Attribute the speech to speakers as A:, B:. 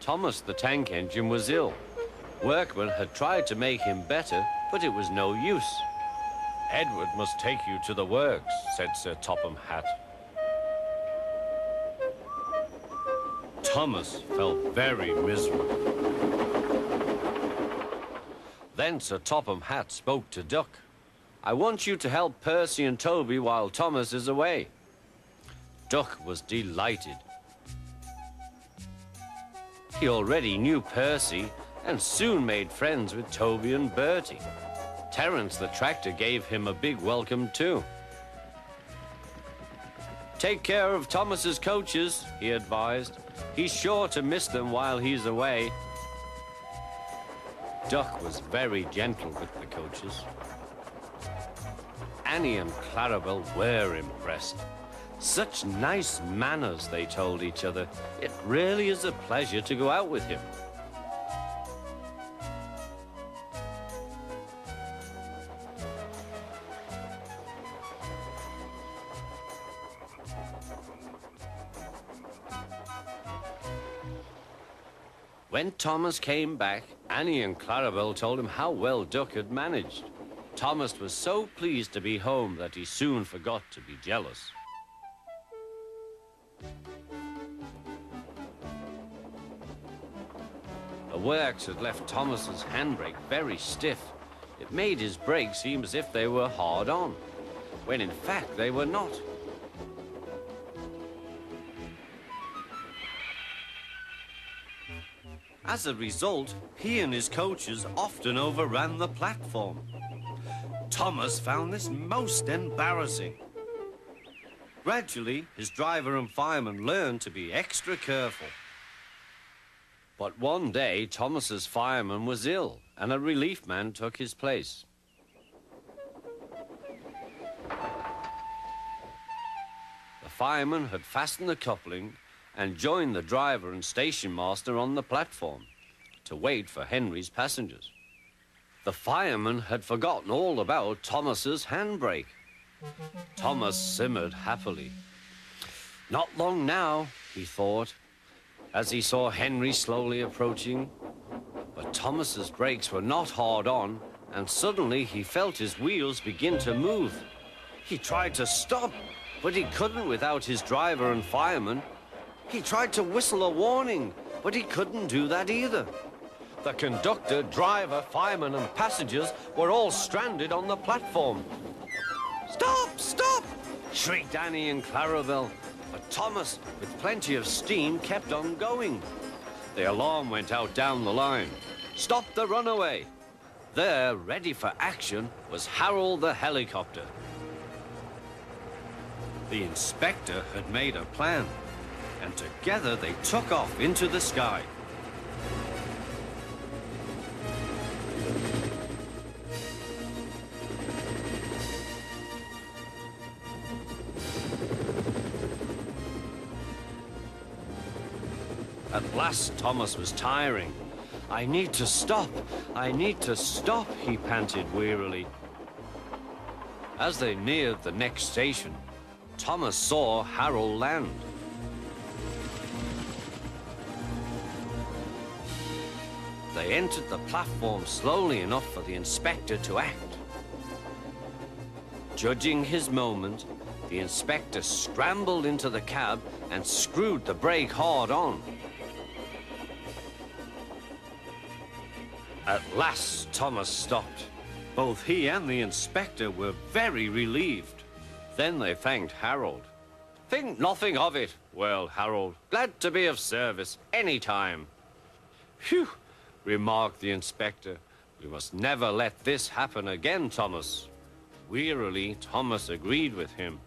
A: Thomas the tank engine was ill. Workmen had tried to make him better, but it was no use. "Edward must take you to the works," said Sir Topham Hatt. Thomas felt very miserable. Then Sir Topham Hatt spoke to Duck. "I want you to help Percy and Toby while Thomas is away." Duck was delighted. He already knew Percy and soon made friends with Toby and Bertie. Terence the tractor gave him a big welcome too. "Take care of Thomas's coaches," he advised. "He's sure to miss them while he's away." Duck was very gentle with the coaches. Annie and Clarabel were impressed. Such nice manners, they told each other. It really is a pleasure to go out with him. When Thomas came back, Annie and Clarabel told him how well Duck had managed. Thomas was so pleased to be home that he soon forgot to be jealous. The works had left Thomas's handbrake very stiff. It made his brakes seem as if they were hard on, when in fact they were not. As a result, he and his coaches often overran the platform. Thomas found this most embarrassing. Gradually, his driver and fireman learned to be extra careful. But one day, Thomas's fireman was ill, and a relief man took his place. The fireman had fastened the coupling and joined the driver and station master on the platform to wait for Henry's passengers. The fireman had forgotten all about Thomas's handbrake. Thomas simmered happily. Not long now, he thought, as he saw Henry slowly approaching. But Thomas's brakes were not hard on, and suddenly he felt his wheels begin to move. He tried to stop, but he couldn't without his driver and fireman. He tried to whistle a warning, but he couldn't do that either. The conductor, driver, fireman, and passengers were all stranded on the platform. "Stop! Stop!" shrieked Annie and Clarabel. But Thomas, with plenty of steam, kept on going. The alarm went out down the line. "Stop the runaway!" There, ready for action, was Harold the helicopter. The inspector had made a plan, and together they took off into the sky. At last, Thomas was tiring. "I need to stop. I need to stop," he panted wearily. As they neared the next station, Thomas saw Harold land. They entered the platform slowly enough for the inspector to act. Judging his moment, the inspector scrambled into the cab and screwed the brake hard on. At last, Thomas stopped. Both he and the inspector were very relieved. Then they thanked Harold. "Think nothing of it," wailed Harold. "Glad to be of service any time." "Phew," remarked the inspector. "We must never let this happen again, Thomas." Wearily, Thomas agreed with him.